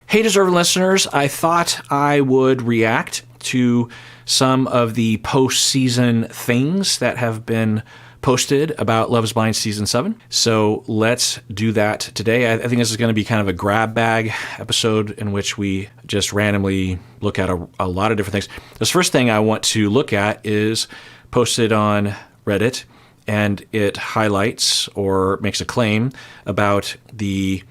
Hey, deserving listeners, I thought I would react to some of the post-season things that have been posted about Love is Blind Season 7. So let's do that today. I think this is going to be kind of a grab bag episode in which we just randomly look at a lot of different things. This first thing I want to look at is posted on Reddit, and it highlights or makes a claim about the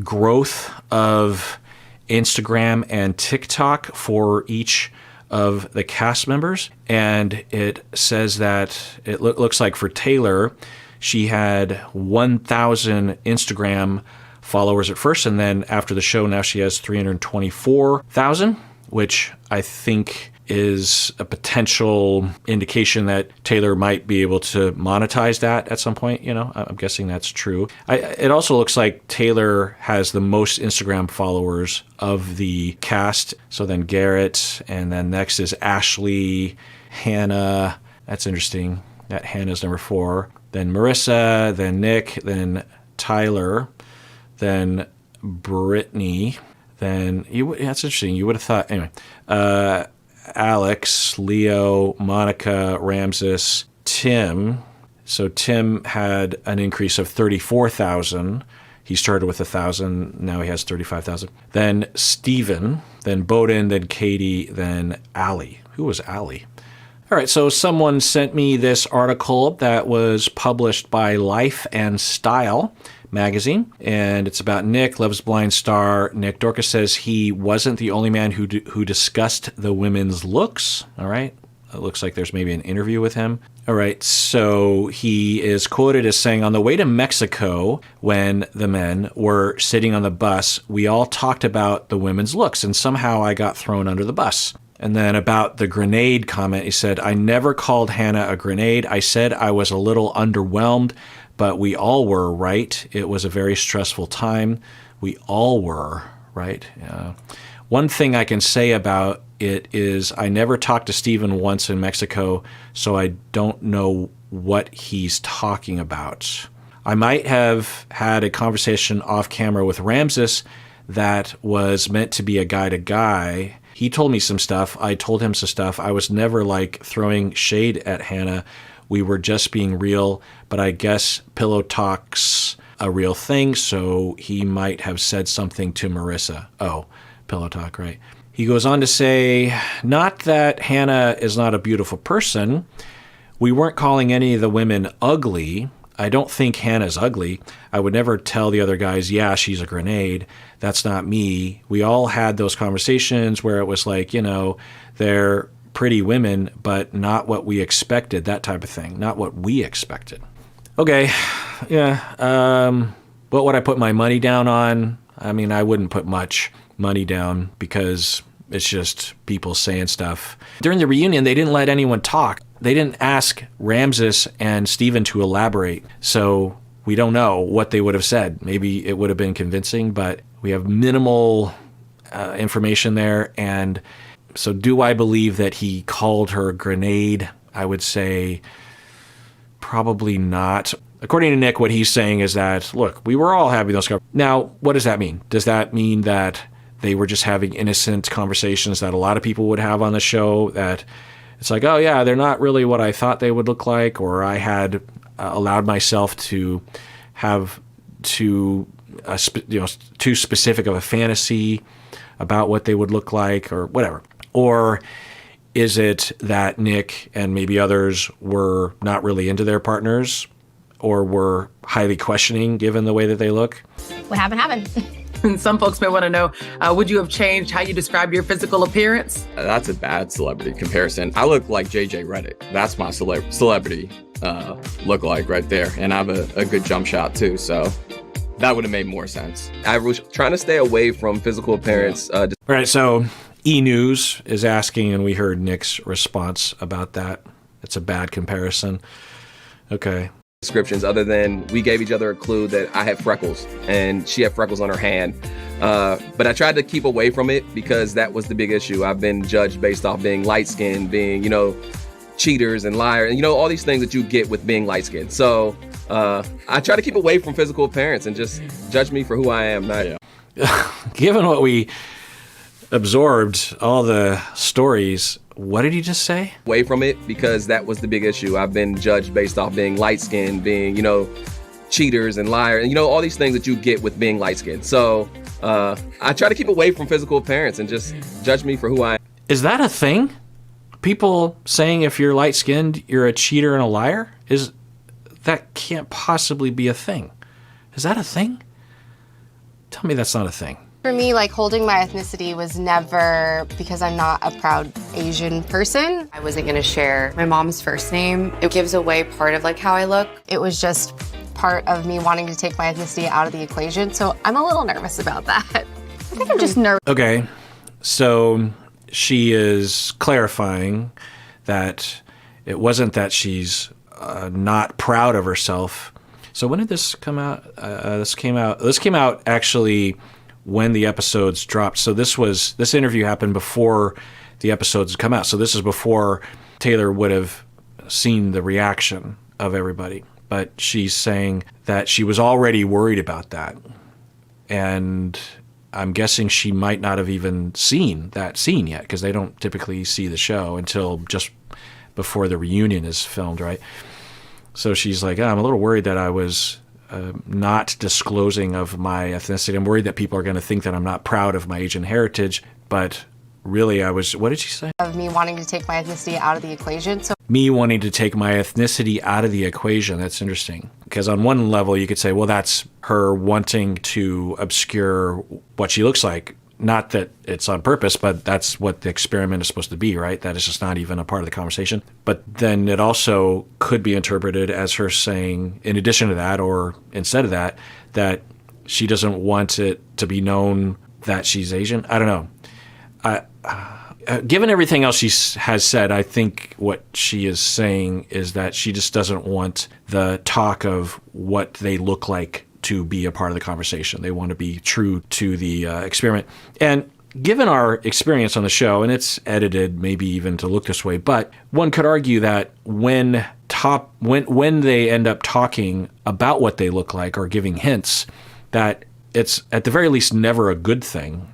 growth of Instagram and TikTok for each of the cast members. And it says that it looks like for Taylor, she had 1,000 Instagram followers at first. And then after the show, now she has 324,000, which I think is a potential indication that Taylor might be able to monetize that at some point. You know, I'm guessing that's true. It also looks like Taylor has the most Instagram followers of the cast. So then Garrett, and then next is Ashley, Hannah. That's interesting. That Hannah's number 4. Then Marissa, then Nick, then Tyler, then Brittany. Then that's interesting. You would have thought, anyway, Alex, Leo, Monica, Ramses, Tim. So Tim had an increase of 34,000. He started with 1,000. Now he has 35,000. Then Steven, then Bowden, then Katie, then Allie. Who was Allie? All right, so someone sent me this article that was published by Life and Style magazine, and it's about Nick, Love is Blind star Nick. Dorcas says he wasn't the only man who discussed the women's looks. All right, it looks like there's maybe an interview with him. All right, so he is quoted as saying, on the way to Mexico, when the men were sitting on the bus, we all talked about the women's looks, and somehow I got thrown under the bus. And then about the grenade comment, he said, I never called Hannah a grenade. I said I was a little underwhelmed, but we all were, right? It was a very stressful time. We all were, right? One thing I can say about it is I never talked to Steven once in Mexico, so I don't know what he's talking about. I might have had a conversation off camera with Ramses that was meant to be a guy to guy. He told me some stuff. I told him some stuff. I was never like throwing shade at Hannah. We were just being real, but I guess pillow talk's a real thing, so he might have said something to Marissa. Oh, pillow talk, right. He goes on to say, not that Hannah is not a beautiful person. We weren't calling any of the women ugly. I don't think Hannah's ugly. I would never tell the other guys, yeah, she's a grenade. That's not me. We all had those conversations where it was like, you know, they're pretty women, but not what we expected, that type of thing. Not what we expected. Okay, yeah. What would I put my money down on? I mean, I wouldn't put much money down because it's just people saying stuff. During the reunion, they didn't let anyone talk. They didn't ask Ramses and Steven to elaborate. So we don't know what they would have said. Maybe it would have been convincing, but we have minimal information there. And so do I believe that he called her a grenade? I would say probably not. According to Nick, what he's saying is that, look, we were all having those conversations. Now, what does that mean? Does that mean that they were just having innocent conversations that a lot of people would have on the show, that it's like, oh yeah, they're not really what I thought they would look like, or I had allowed myself to have too specific of a fantasy about what they would look like, or whatever? Or is it that Nick and maybe others were not really into their partners, or were highly questioning given the way that they look? What happened? And some folks may want to know, would you have changed how you describe your physical appearance? That's a bad celebrity comparison. I look like JJ Redick. That's my celebrity look like right there. And I have a good jump shot too, so that would have made more sense. I was trying to stay away from physical appearance. Right, so E! News is asking, and we heard Nick's response about that. It's a bad comparison. Okay. Descriptions other than we gave each other a clue that I had freckles and she had freckles on her hand. But I tried to keep away from it because that was the big issue. I've been judged based off being light-skinned, being, cheaters and liars, and all these things that you get with being light-skinned. So I try to keep away from physical appearance and just judge me for who I am. given what we absorbed, all the stories, what did you just say? Away from it, because that was the big issue. I've been judged based off being light-skinned, being, cheaters and liars, and all these things that you get with being light-skinned. So I try to keep away from physical appearance and just judge me for who I am. Is that a thing? People saying if you're light-skinned, you're a cheater and a liar? That can't possibly be a thing. Is that a thing? Tell me that's not a thing. For me, holding my ethnicity was never because I'm not a proud Asian person. I wasn't gonna share my mom's first name. It gives away part of how I look. It was just part of me wanting to take my ethnicity out of the equation. So I'm a little nervous about that. I think I'm just nervous. Okay, so she is clarifying that it wasn't that she's not proud of herself. So when did this come out? This came out actually when the episodes dropped. So this interview happened before the episodes had come out. So this is before Taylor would have seen the reaction of everybody. But she's saying that she was already worried about that. And I'm guessing she might not have even seen that scene yet, because they don't typically see the show until just before the reunion is filmed, right? So she's like, I'm a little worried that I was not disclosing of my ethnicity. I'm worried that people are going to think that I'm not proud of my Asian heritage. But really, I was, what did she say? Of me wanting to take my ethnicity out of the equation. So me wanting to take my ethnicity out of the equation. That's interesting. Because on one level, you could say, well, that's her wanting to obscure what she looks like. Not that it's on purpose, but that's what the experiment is supposed to be, right? That is just not even a part of the conversation. But then it also could be interpreted as her saying, in addition to that, or instead of that, that she doesn't want it to be known that she's Asian. I don't know. Given everything else she has said, I think what she is saying is that she just doesn't want the talk of what they look like to be a part of the conversation. They want to be true to the experiment. And given our experience on the show, and it's edited maybe even to look this way, but one could argue that when they end up talking about what they look like or giving hints, that it's at the very least never a good thing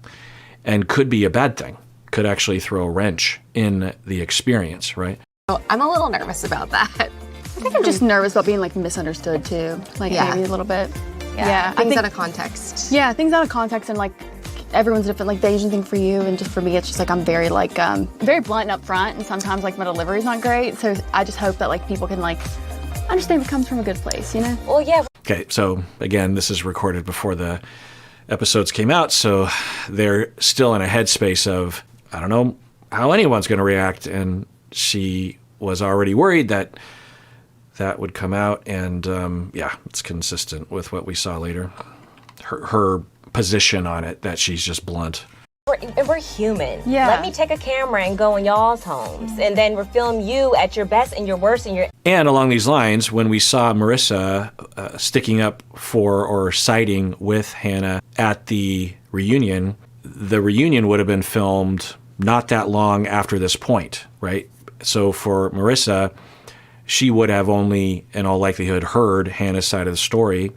and could be a bad thing. Could actually throw a wrench in the experience, right? I'm a little nervous about that. I think I'm just nervous about being misunderstood too, maybe a little bit. Yeah, things out of context. Yeah, things out of context, and everyone's different. The Asian thing for you, and just for me, it's just I'm very very blunt and upfront, and sometimes my delivery's not great. So I just hope that people can understand it comes from a good place, Well, yeah. Okay, so again, this is recorded before the episodes came out, so they're still in a headspace of, I don't know how anyone's going to react, and she was already worried that would come out, and it's consistent with what we saw later. Her position on it, that she's just blunt. We're human. Yeah. Let me take a camera and go in y'all's homes, and then we'll film you at your best and your worst and your... And along these lines, when we saw Marissa sticking up for or siding with Hannah at the reunion would have been filmed not that long after this point, right? So for Marissa, she would have only, in all likelihood, heard Hannah's side of the story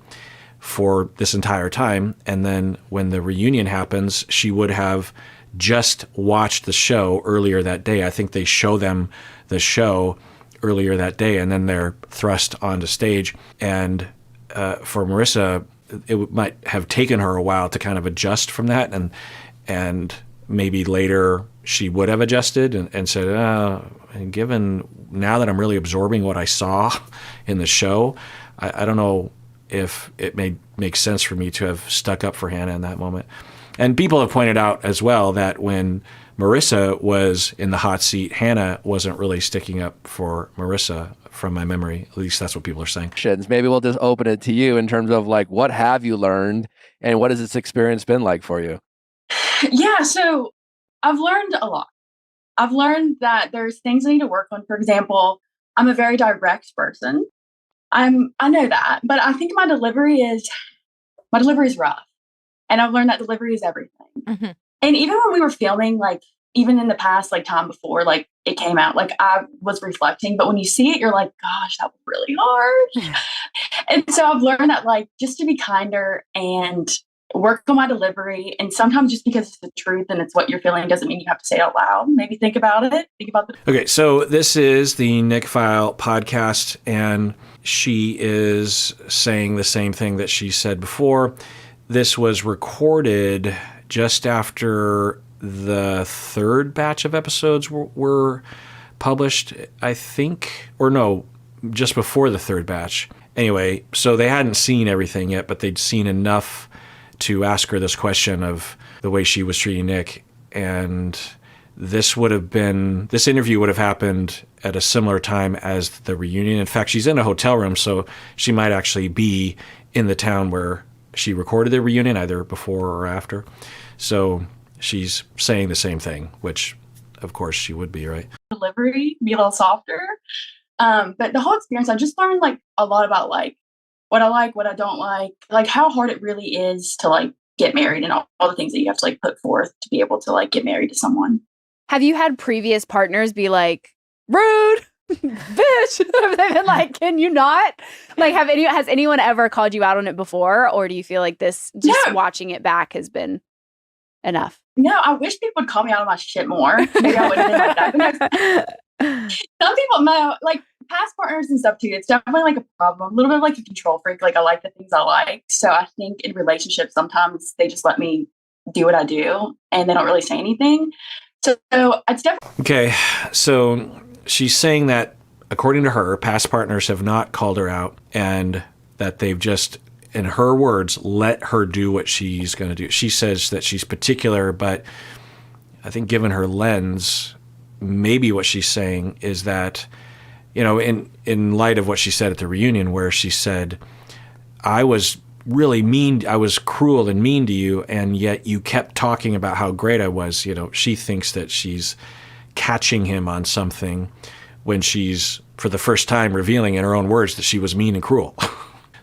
for this entire time. And then when the reunion happens, she would have just watched the show earlier that day. I think they show them the show earlier that day, and then they're thrust onto stage. And for Marissa, it might have taken her a while to kind of adjust from that. And maybe later she would have adjusted and said, and given now that I'm really absorbing what I saw in the show, I don't know if it may make sense for me to have stuck up for Hannah in that moment. And people have pointed out as well that when Marissa was in the hot seat, Hannah wasn't really sticking up for Marissa, from my memory. At least that's what people are saying. Maybe we'll just open it to you in terms of what have you learned, and what has this experience been like for you? Yeah, so I've learned a lot. I've learned that there's things I need to work on. For example, I'm a very direct person. I know that, but I think my delivery is rough. And I've learned that delivery is everything. Mm-hmm. And even when we were filming, even in the past, time before, it came out, I was reflecting, but when you see it, you're like, gosh, that was really hard. And so I've learned that, just to be kinder and work on my delivery. And sometimes just because it's the truth and it's what you're feeling doesn't mean you have to say it out loud. Maybe think about it. Think about the. Okay, so this is the Nick File podcast, and she is saying the same thing that she said before. This was recorded just after the third batch of episodes were published, I think, or no, just before the third batch. Anyway, so they hadn't seen everything yet, but they'd seen enough to ask her this question of the way she was treating Nick. And this interview would have happened at a similar time as the reunion. In fact, she's in a hotel room, so she might actually be in the town where she recorded the reunion, either before or after. So she's saying the same thing, which of course she would be, right? Delivery, be a little softer. But the whole experience, I just learned like a lot about like what I like, what I don't like how hard it really is to like get married and all the things that you have to like put forth to be able to like get married to someone. Have you had previous partners be like, rude, bitch? Have they been like, can you not? Like, has anyone ever called you out on it before? Or do you feel like this, just watching it back has been enough? No, I wish people would call me out on my shit more. Maybe I wouldn't have been like that. Some people know, like past partners and stuff too. It's definitely like a problem. A little bit of like a control freak. Like I like the things I like. So I think in relationships, sometimes they just let me do what I do and they don't really say anything. So it's definitely. Okay. So she's saying that according to her, past partners have not called her out and that they've just, in her words, let her do what she's going to do. She says that she's particular, but I think given her lens, maybe what she's saying is that, you know, in light of what she said at the reunion, where she said, I was really mean, I was cruel and mean to you, and yet you kept talking about how great I was. You know, she thinks that she's catching him on something when she's, for the first time, revealing in her own words that she was mean and cruel.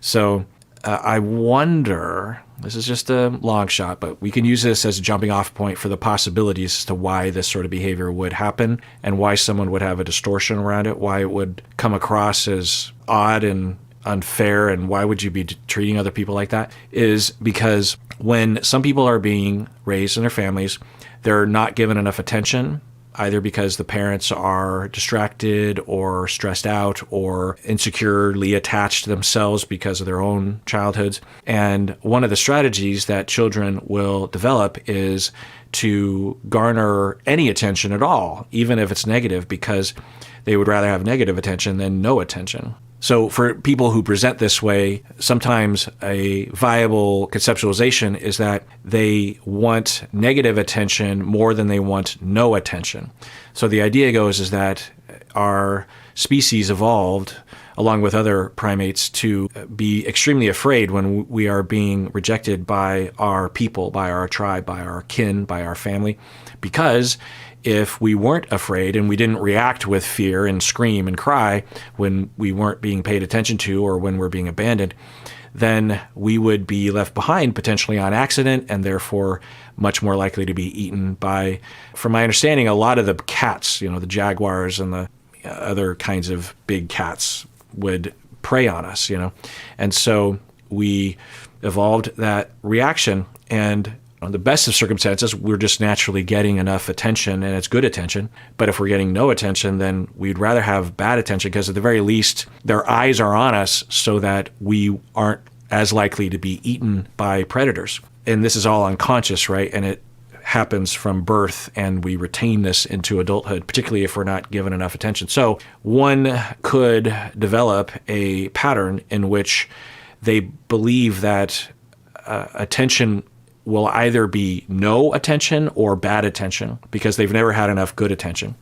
So I wonder, this is just a long shot, but we can use this as a jumping off point for the possibilities as to why this sort of behavior would happen and why someone would have a distortion around it, why it would come across as odd and unfair, and why would you be treating other people like that, is because when some people are being raised in their families, they're not given enough attention, either because the parents are distracted or stressed out or insecurely attached to themselves because of their own childhoods. And one of the strategies that children will develop is to garner any attention at all, even if it's negative, because they would rather have negative attention than no attention. So for people who present this way, sometimes a viable conceptualization is that they want negative attention more than they want no attention. So the idea goes is that our species evolved, along with other primates, to be extremely afraid when we are being rejected by our people, by our tribe, by our kin, by our family, because if we weren't afraid and we didn't react with fear and scream and cry when we weren't being paid attention to or when we're being abandoned, then we would be left behind potentially on accident and therefore much more likely to be eaten by, from my understanding, a lot of the cats, you know, the jaguars and the other kinds of big cats would prey on us, you know. And so we evolved that reaction, and on the best of circumstances, we're just naturally getting enough attention, and it's good attention. But if we're getting no attention, then we'd rather have bad attention, because at the very least, their eyes are on us so that we aren't as likely to be eaten by predators. And this is all unconscious, right? And it happens from birth, and we retain this into adulthood, particularly if we're not given enough attention. So one could develop a pattern in which they believe that attention will either be no attention or bad attention, because they've never had enough good attention.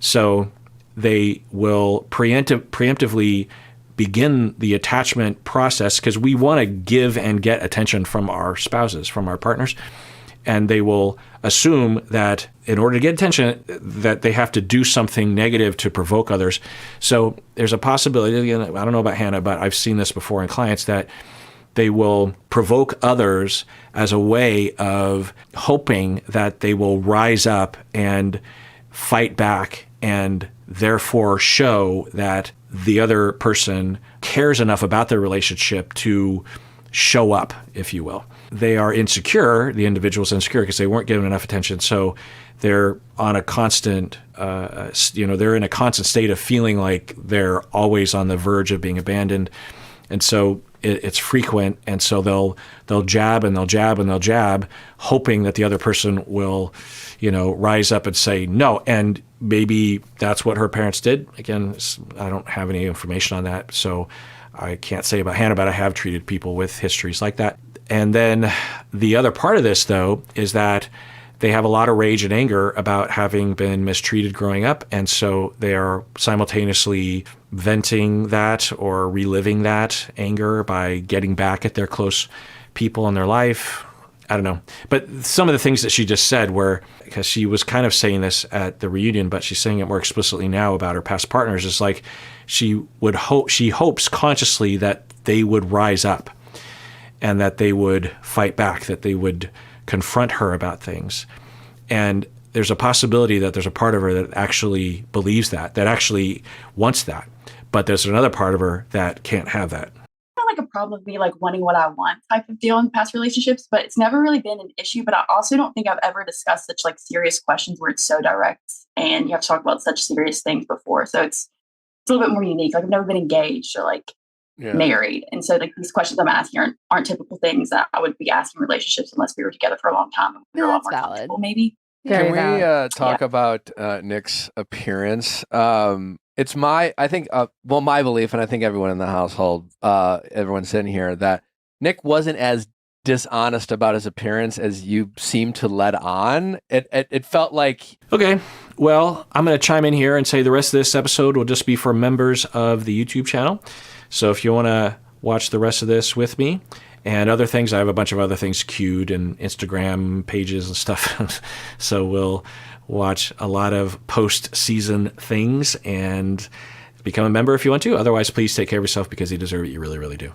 So they will preemptively begin the attachment process, because we want to give and get attention from our spouses, from our partners. And they will assume that in order to get attention, that they have to do something negative to provoke others. So there's a possibility, I don't know about Hannah, but I've seen this before in clients, that they will provoke others as a way of hoping that they will rise up and fight back and therefore show that the other person cares enough about their relationship to show up, if you will. they are insecure. The individual's insecure because they weren't given enough attention. So they're on a constant, they're in a constant state of feeling like they're always on the verge of being abandoned. And so it's frequent. And so they'll jab and they'll jab and they'll jab, hoping that the other person will, rise up and say no. And maybe that's what her parents did. Again, I don't have any information on that, so I can't say about Hannah, but I have treated people with histories like that. And then the other part of this, though, is that they have a lot of rage and anger about having been mistreated growing up. And so they are simultaneously venting that or reliving that anger by getting back at their close people in their life. I don't know. But some of the things that she just said were, because she was kind of saying this at the reunion, but she's saying it more explicitly now about her past partners, is like she hopes consciously that they would rise up and that they would fight back, that they would confront her about things. And there's a possibility that there's a part of her that actually believes that actually wants that. But there's another part of her that can't have that. Like a problem with me like wanting what I want type of deal in past relationships, but it's never really been an issue. But I also don't think I've ever discussed such like serious questions where it's so direct and you have to talk about such serious things before. So it's a little bit more unique. Like I've never been engaged or like married. And so like these questions I'm asking aren't typical things that I would be asking in relationships unless we were together for a long time. We were a lot more comfortable, maybe. Can we talk about Nick's appearance? It's my belief, and I think everyone in the household, everyone sitting here, that Nick wasn't as dishonest about his appearance as you seem to let on. It felt like... Okay, well, I'm going to chime in here and say the rest of this episode will just be for members of the YouTube channel. So if you want to watch the rest of this with me and other things, I have a bunch of other things queued and Instagram pages and stuff. So we'll watch a lot of post-season things and become a member if you want to. Otherwise, please take care of yourself because you deserve it. You really, really do.